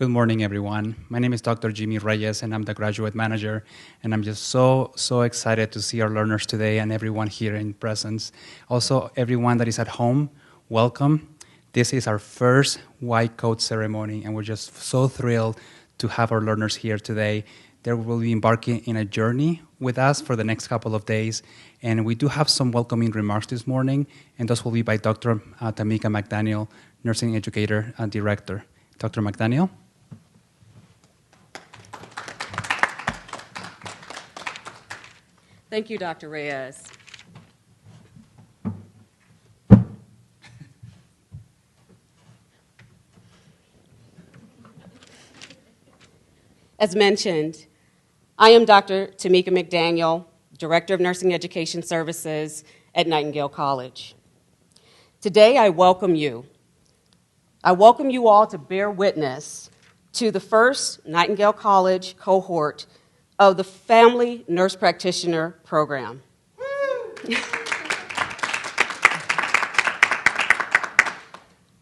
Good morning, everyone. My name is Dr. Jimmy Reyes, and I'm the graduate manager. And I'm just so excited to see our learners today and everyone here in presence. Also, everyone that is at home, welcome. This is our first white coat ceremony, and we're just so thrilled to have our learners here today. They will be embarking in a journey with us for the next couple of days. And we do have some welcoming remarks this morning, and those will be by Dr. Tamika McDaniel, Nursing Educator and Director. Dr. McDaniel. Thank you, Dr. Reyes. As mentioned, I am Dr. Tamika McDaniel, Director of Nursing Education Services at Nightingale College. Today, I welcome you. I welcome you all to bear witness to the first Nightingale College cohort of the Family Nurse Practitioner Program.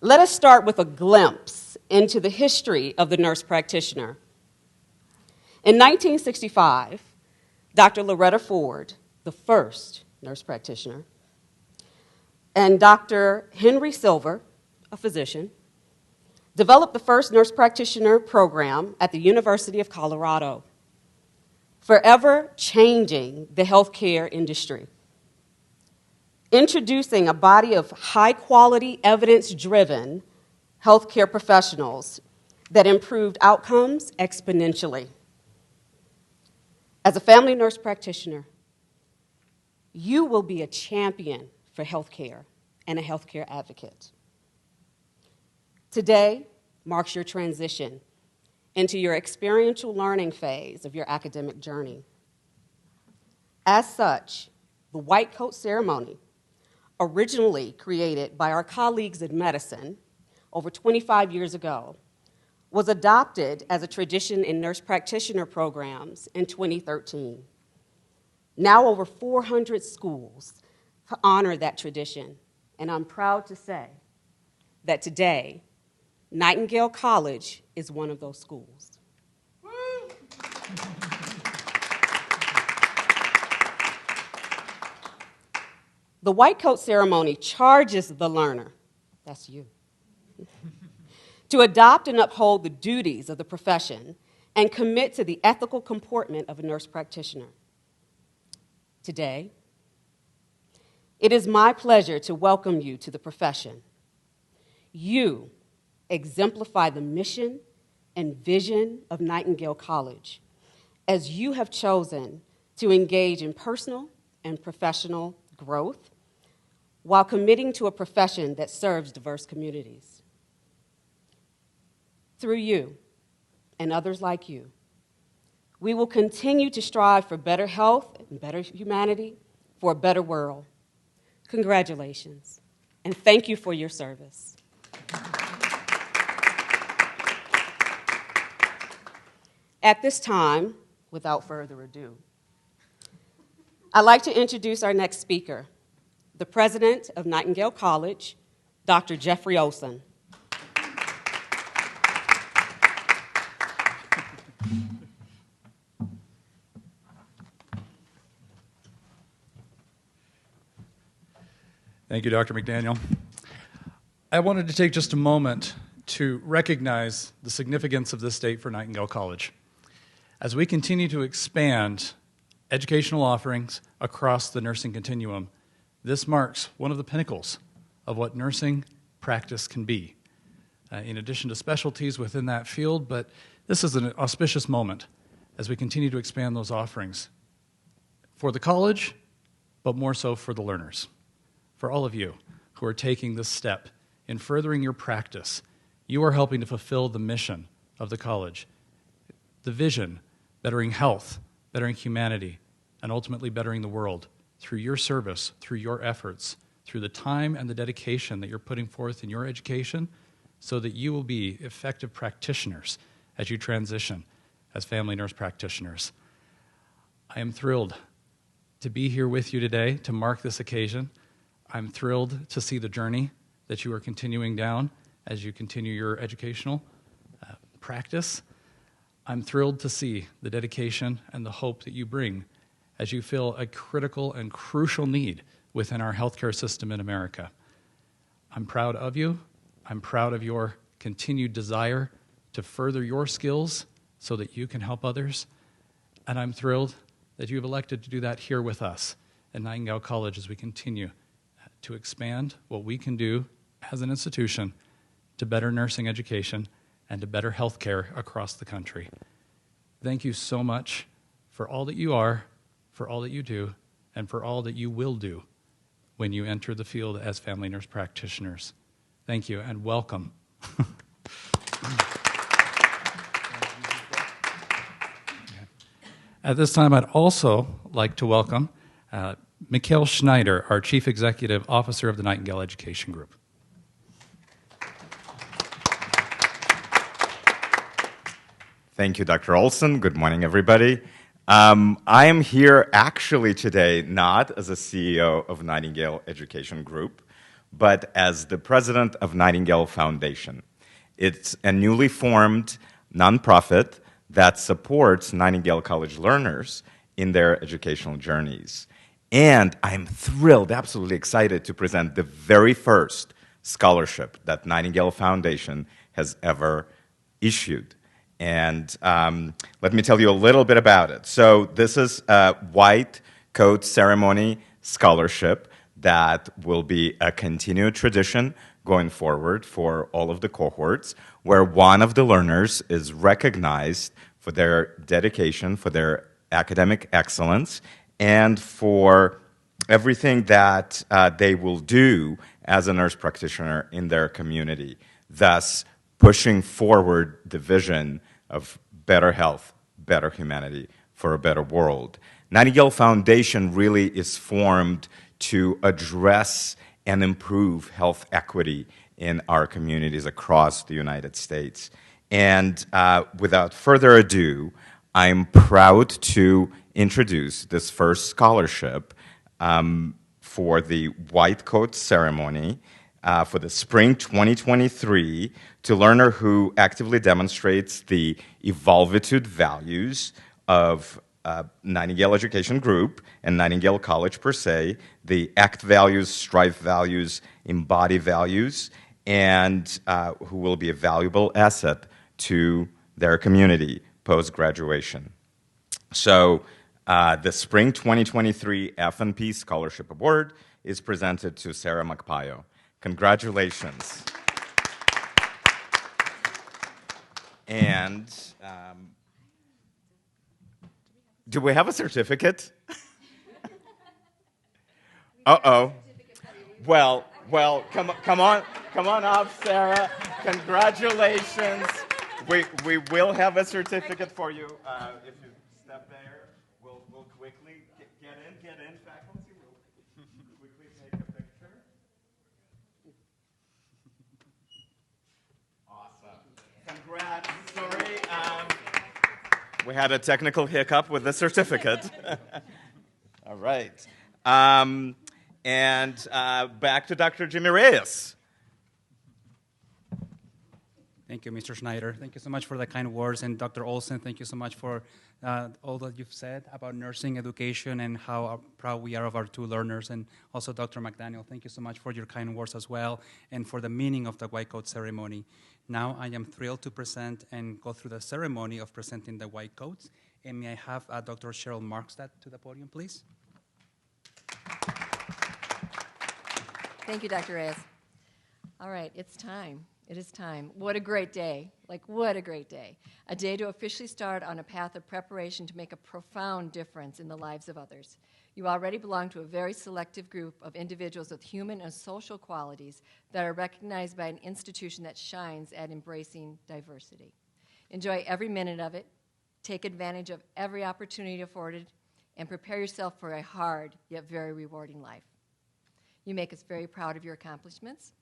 Let us start with a glimpse into the history of the nurse practitioner. In 1965, Dr. Loretta Ford, the first nurse practitioner, and Dr. Henry Silver, a physician, developed the first nurse practitioner program at the University of Colorado, forever changing the healthcare industry, introducing a body of high-quality, evidence-driven healthcare professionals that improved outcomes exponentially. As a family nurse practitioner, you will be a champion for healthcare and a healthcare advocate. Today marks your transition into your experiential learning phase of your academic journey. As such, the white coat ceremony, originally created by our colleagues in medicine over 25 years ago, was adopted as a tradition in nurse practitioner programs in 2013. Now over 400 schools honor that tradition, and I'm proud to say that today, Nightingale College is one of those schools. The white coat ceremony charges the learner, that's you, to adopt and uphold the duties of the profession and commit to the ethical comportment of a nurse practitioner. Today, it is my pleasure to welcome you to the profession. You exemplify the mission and vision of Nightingale College as you have chosen to engage in personal and professional growth while committing to a profession that serves diverse communities. Through you and others like you, we will continue to strive for better health and better humanity, for a better world. Congratulations, and thank you for your service. At this time, without further ado, I'd like to introduce our next speaker, the president of Nightingale College, Dr. Jeffrey Olson. Thank you, Dr. McDaniel. I wanted to take just a moment to recognize the significance of this date for Nightingale College. As we continue to expand educational offerings across the nursing continuum, this marks one of the pinnacles of what nursing practice can be. In addition to specialties within that field, but this is an auspicious moment as we continue to expand those offerings for the college, but more so for the learners. For all of you who are taking this step in furthering your practice, you are helping to fulfill the mission of the college, the vision, bettering health, bettering humanity, and ultimately bettering the world through your service, through your efforts, through the time and the dedication that you're putting forth in your education so that you will be effective practitioners as you transition as family nurse practitioners. I am thrilled to be here with you today to mark this occasion. I'm thrilled to see the journey that you are continuing down as you continue your educational practice, I'm thrilled to see the dedication and the hope that you bring as you fill a critical and crucial need within our healthcare system in America. I'm proud of you. I'm proud of your continued desire to further your skills so that you can help others. And I'm thrilled that you've elected to do that here with us at Nightingale College as we continue to expand what we can do as an institution to better nursing education and to better healthcare across the country. Thank you so much for all that you are, for all that you do, and for all that you will do when you enter the field as family nurse practitioners. Thank you and welcome. At this time, I'd also like to welcome Mikhail Schneider, our Chief Executive Officer of the Nightingale Education Group. Thank you, Dr. Olson. Good morning, everybody. I am here actually today not as a CEO of Nightingale Education Group, but as the president of Nightingale Foundation. It's a newly formed nonprofit that supports Nightingale College learners in their educational journeys. And I'm thrilled, absolutely excited to present the very first scholarship that Nightingale Foundation has ever issued. And let me tell you a little bit about it. So this is a white coat ceremony scholarship that will be a continued tradition going forward for all of the cohorts, where one of the learners is recognized for their dedication, for their academic excellence, and for everything that they will do as a nurse practitioner in their community, thus pushing forward the vision of better health, better humanity, for a better world. Nightingale Foundation really is formed to address and improve health equity in our communities across the United States. And without further ado, I'm proud to introduce this first scholarship for the White Coat Ceremony for the Spring 2023 to learner who actively demonstrates the evolvitude values of Nightingale Education Group and Nightingale College per se, the ACT values, STRIVE values, embody values, and who will be a valuable asset to their community post-graduation. So the Spring 2023 F&P Scholarship Award is presented to Sarah Magpayo. Congratulations. And do we have a certificate? Uh-oh. Well, come on up, Sarah. Congratulations. We will have a certificate for you. If you step there, we'll quickly get in, faculty. We'll quickly take a picture. Awesome. Congrats. Sorry. We had a technical hiccup with the certificate. All right. And back to Dr. Jimmy Reyes. Thank you, Mr. Schneider. Thank you so much for the kind words. And Dr. Olson, thank you so much for all that you've said about nursing education and how proud we are of our two learners. And also Dr. McDaniel, thank you so much for your kind words as well and for the meaning of the white coat ceremony. Now I am thrilled to present and go through the ceremony of presenting the white coats. And may I have Dr. Cheryl Markstad to the podium, please? Thank you, Dr. Reyes. All right, it's time. It is time. What a great day. What a great day. A day to officially start on a path of preparation to make a profound difference in the lives of others. You already belong to a very selective group of individuals with human and social qualities that are recognized by an institution that shines at embracing diversity. Enjoy every minute of it. Take advantage of every opportunity afforded, and prepare yourself for a hard yet very rewarding life. You make us very proud of your accomplishments.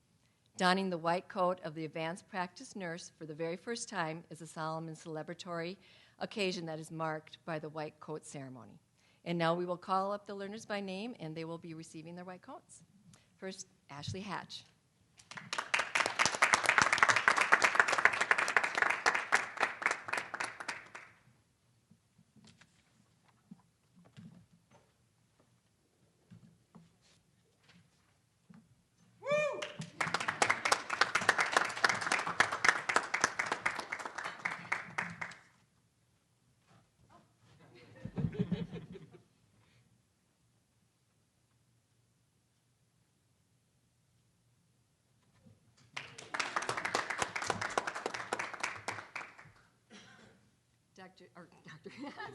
Donning the white coat of the advanced practice nurse for the very first time is a solemn and celebratory occasion that is marked by the white coat ceremony. And now we will call up the learners by name, and they will be receiving their white coats. First, Ashley Hatch.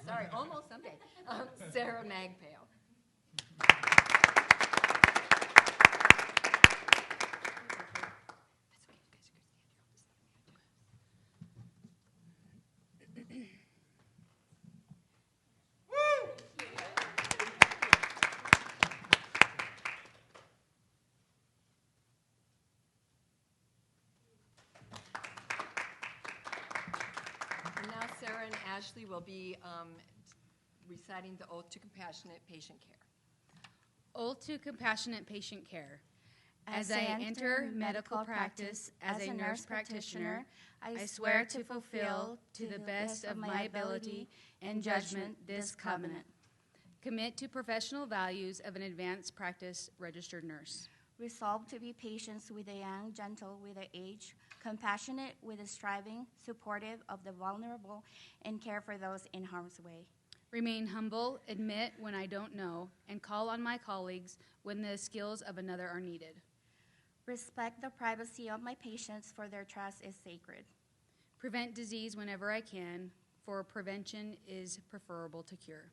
Sorry, almost someday. Sarah Magpale. And now Sarah and Ashley will be reciting the Oath to Compassionate Patient Care. Oath to Compassionate Patient Care. As I enter medical practice as a nurse practitioner, I swear to fulfill, to the best of my ability and judgment, this covenant. Commit to professional values of an advanced practice registered nurse. Resolve to be patient with the young, gentle with the aged, compassionate with the striving, supportive of the vulnerable, and care for those in harm's way. Remain humble, admit when I don't know, and call on my colleagues when the skills of another are needed. Respect the privacy of my patients, for their trust is sacred. Prevent disease whenever I can, for prevention is preferable to cure.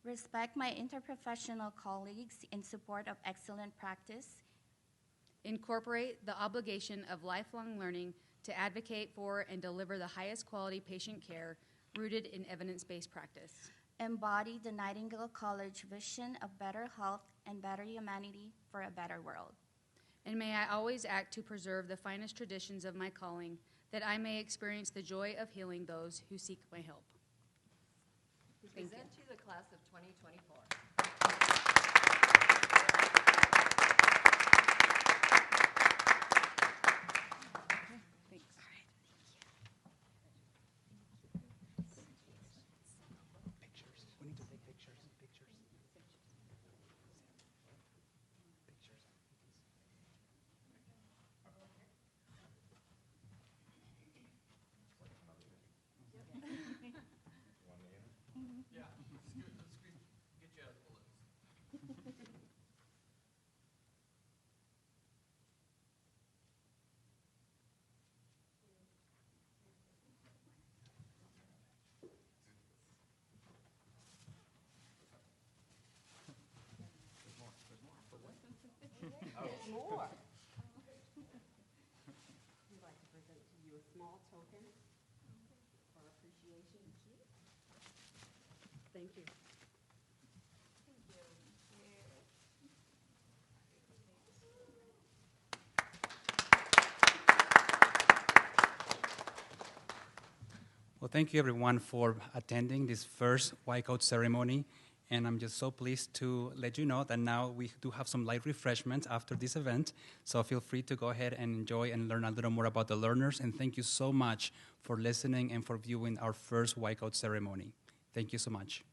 Respect my interprofessional colleagues in support of excellent practice. Incorporate the obligation of lifelong learning to advocate for and deliver the highest quality patient care rooted in evidence-based practice. Embody the Nightingale College vision of better health and better humanity for a better world. And may I always act to preserve the finest traditions of my calling, that I may experience the joy of healing those who seek my help. Thank you. Present to the class of 2024. Thanks. Pictures. We need to take pictures. Pictures. More. We'd like to present to you a small token for appreciation. Thank you. Well, thank you everyone for attending this first White Coat ceremony. And I'm just so pleased to let you know that now we do have some light refreshments after this event. So feel free to go ahead and enjoy and learn a little more about the learners. And thank you so much for listening and for viewing our first White Coat ceremony. Thank you so much.